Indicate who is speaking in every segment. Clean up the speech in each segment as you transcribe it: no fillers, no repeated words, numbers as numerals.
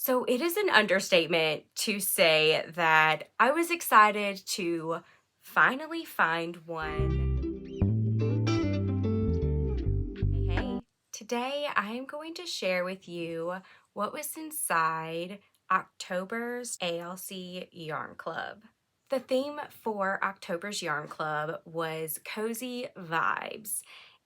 Speaker 1: So it is an understatement to say that I was excited to finally find one. Hey, today I am going to share with you what was inside October's ALC Yarn Club. The theme for October's Yarn Club was cozy vibes,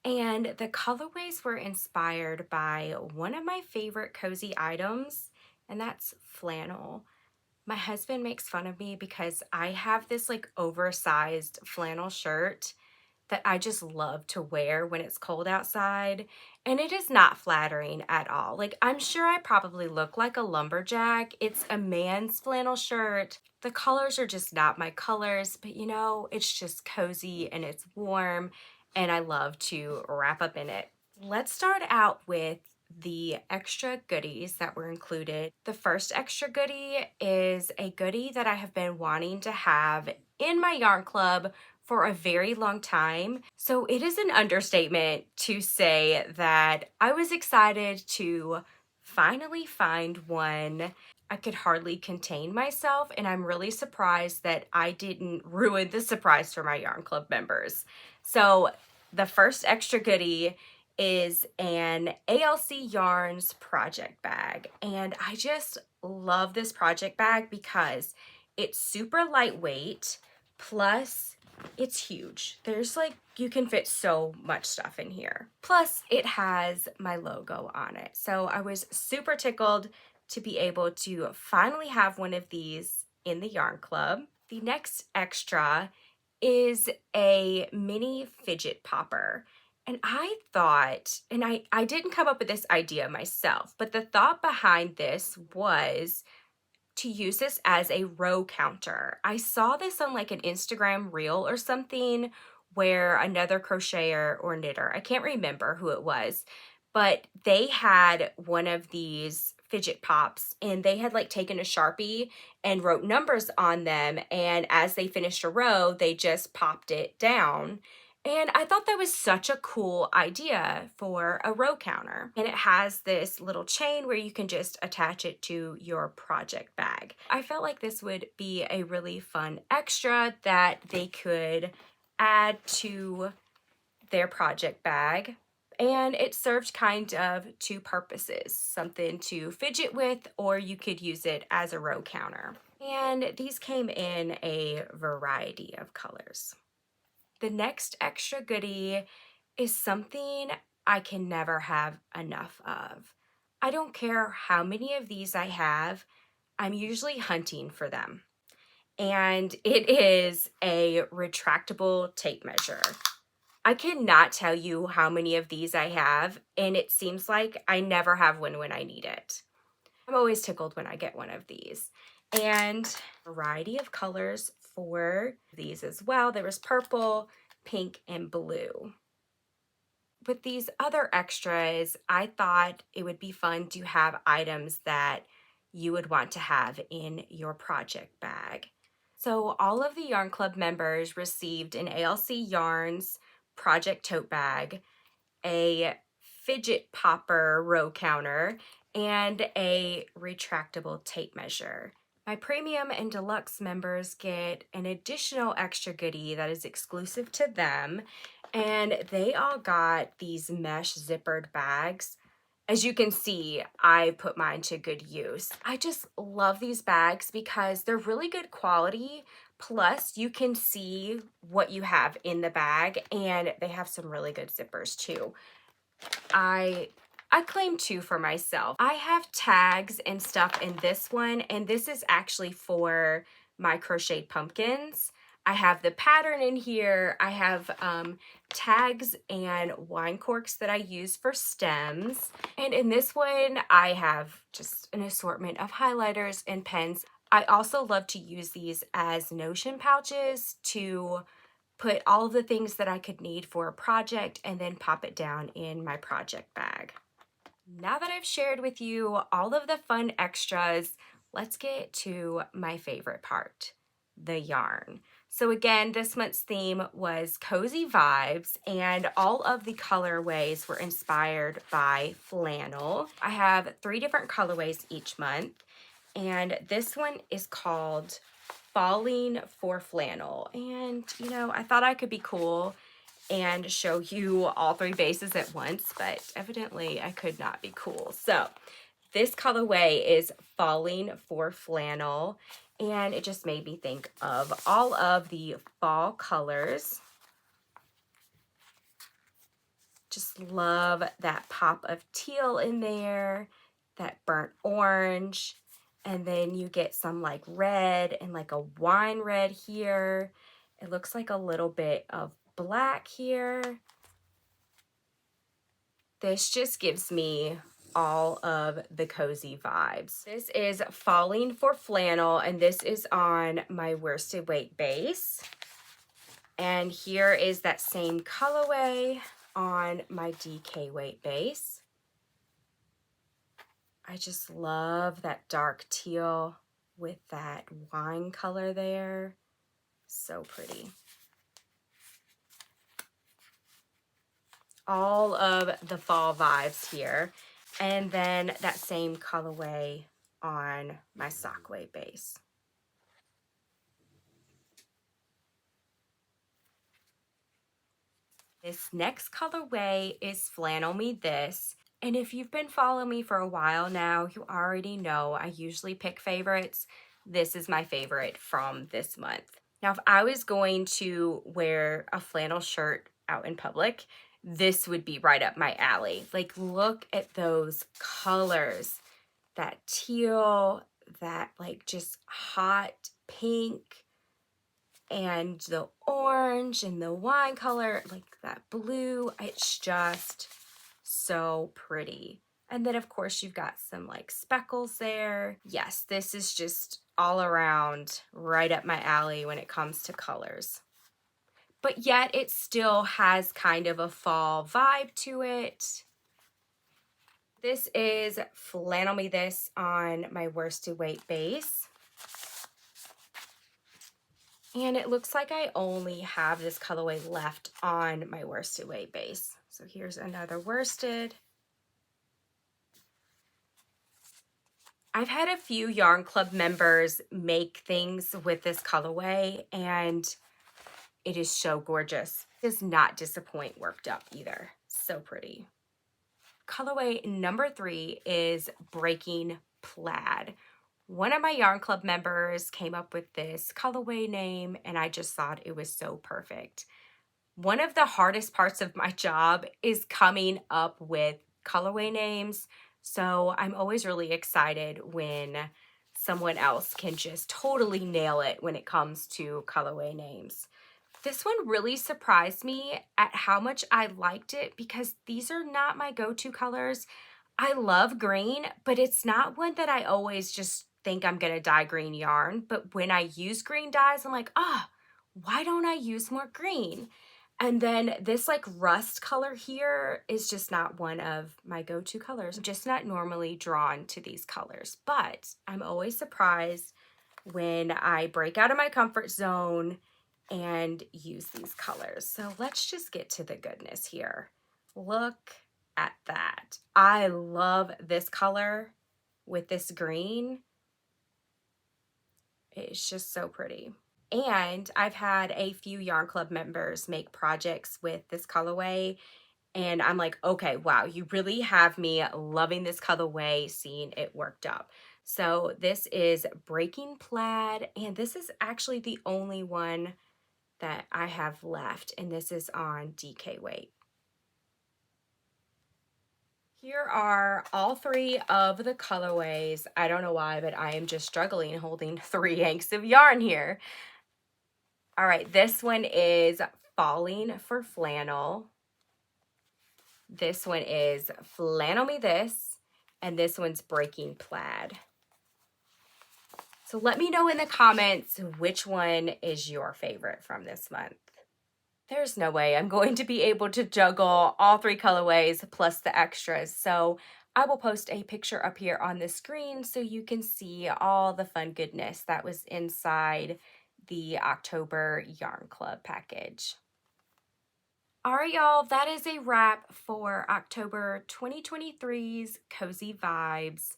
Speaker 1: and the colorways were inspired by one of my favorite cozy items, and that's flannel. My husband makes fun of me because I have this like oversized flannel shirt that I just love to wear when it's cold outside, and it is not flattering at all. Like, I'm sure I probably look like a lumberjack. It's a man's flannel shirt. The colors are just not my colors, but you know, it's just cozy and it's warm, and I love to wrap up in it. Let's start out with the extra goodies that were included. The first extra goodie is a goodie that I have been wanting to have in my yarn club for a very long time. So it is an understatement to say that I was excited to finally find one. I could hardly contain myself, and I'm really surprised that I didn't ruin the surprise for my yarn club members. So the first extra goodie is an ALC Yarns project bag, and I just love this project bag because it's super lightweight, plus it's huge. There's like, you can fit so much stuff in here. Plus it has my logo on it. So I was super tickled to be able to finally have one of these in the yarn club. The next extra is a mini fidget popper. And I thought, and I didn't come up with this idea myself, but the thought behind this was to use this as a row counter. I saw this on like an Instagram reel or something where another crocheter or knitter, I can't remember who it was, but they had one of these fidget pops, and they had like taken a Sharpie and wrote numbers on them, and as they finished a row, they just popped it down. And I thought that was such a cool idea for a row counter. And it has this little chain where you can just attach it to your project bag. I felt like this would be a really fun extra that they could add to their project bag. And it served kind of two purposes, something to fidget with, or you could use it as a row counter. And these came in a variety of colors. The next extra goodie is something I can never have enough of. I don't care how many of these I have, I'm usually hunting for them. And it is a retractable tape measure. I cannot tell you how many of these I have, and it seems like I never have one when I need it. I'm always tickled when I get one of these. And a variety of colors for these as well. There was purple, pink, and blue. With these other extras, I thought it would be fun to have items that you would want to have in your project bag. So all of the Yarn Club members received an ALC Yarns project tote bag, a fidget popper row counter, and a retractable tape measure. My premium and deluxe members get an additional extra goodie that is exclusive to them, and they all got these mesh zippered bags. As you can see, I put mine to good use. I just love these bags because they're really good quality, plus you can see what you have in the bag, and they have some really good zippers too. I claim two for myself. I have tags and stuff in this one, and this is actually for my crocheted pumpkins. I have the pattern in here. I have tags and wine corks that I use for stems. And in this one, I have just an assortment of highlighters and pens. I also love to use these as notion pouches to put all of the things that I could need for a project and then pop it down in my project bag. Now that I've shared with you all of the fun extras, let's get to my favorite part, the yarn. So again, this month's theme was Cozy Vibes, and all of the colorways were inspired by flannel. I have 3 different colorways each month, and this one is called Falling for Flannel. And, you know, I thought I could be cool and show you all 3 bases at once, but evidently I could not be cool. So this colorway is Falling for Flannel, and it just made me think of all of the fall colors. Just love that pop of teal in there, that burnt orange, and then you get some like red and like a wine red here. It looks like a little bit of black here. This just gives me all of the cozy vibes. This is Falling for Flannel, and this is on my worsted weight base. And here is that same colorway on my DK weight base. I just love that dark teal with that wine color there. So pretty. All of the fall vibes here. And then that same colorway on my sock weight base. This next colorway is Flannel Me This. And if you've been following me for a while now, you already know I usually pick favorites. This is my favorite from this month. Now, if I was going to wear a flannel shirt out in public, this would be right up my alley. Like, look at those colors. That teal, that like just hot pink, and the orange and the wine color, like that blue. It's just so pretty. And then of course you've got some like speckles there. Yes, this is just all around right up my alley when it comes to colors. But yet it still has kind of a fall vibe to it. This is Flannel Me This on my worsted weight base. And it looks like I only have this colorway left on my worsted weight base. So here's another worsted. I've had a few Yarn Club members make things with this colorway, and it is so gorgeous. It does not disappoint worked up either. So pretty. Colorway number 3 is Breaking Plaid. One of my Yarn Club members came up with this colorway name, and I just thought it was so perfect. One of the hardest parts of my job is coming up with colorway names, so I'm always really excited when someone else can just totally nail it when it comes to colorway names. This one really surprised me at how much I liked it because these are not my go-to colors. I love green, but it's not one that I always just think I'm gonna dye green yarn. But when I use green dyes, I'm like, why don't I use more green? And then this like rust color here is just not one of my go-to colors. I'm just not normally drawn to these colors, but I'm always surprised when I break out of my comfort zone and use these colors. So let's just get to the goodness here. Look at that. I love this color with this green. It's just so pretty. And I've had a few Yarn Club members make projects with this colorway, and I'm like, okay, wow, you really have me loving this colorway, seeing it worked up. So this is Breaking Plaid, and this is actually the only one that I have left, and this is on DK weight. Here are all 3 of the colorways. I don't know why, but I am just struggling holding 3 yanks of yarn here. All right, this one is Falling for Flannel. This one is Flannel Me This, and this one's Breaking Plaid. So let me know in the comments which one is your favorite from this month. There's no way I'm going to be able to juggle all 3 colorways plus the extras, so I will post a picture up here on the screen so you can see all the fun goodness that was inside the October Yarn Club package. Alright y'all, that is a wrap for October 2023's Cozy Vibes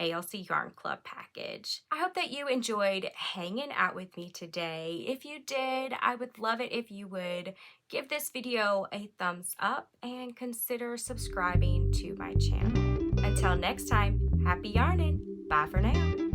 Speaker 1: ALC Yarn Club package. I hope that you enjoyed hanging out with me today. If you did, I would love it if you would give this video a thumbs up and consider subscribing to my channel. Until next time, happy yarning. Bye for now.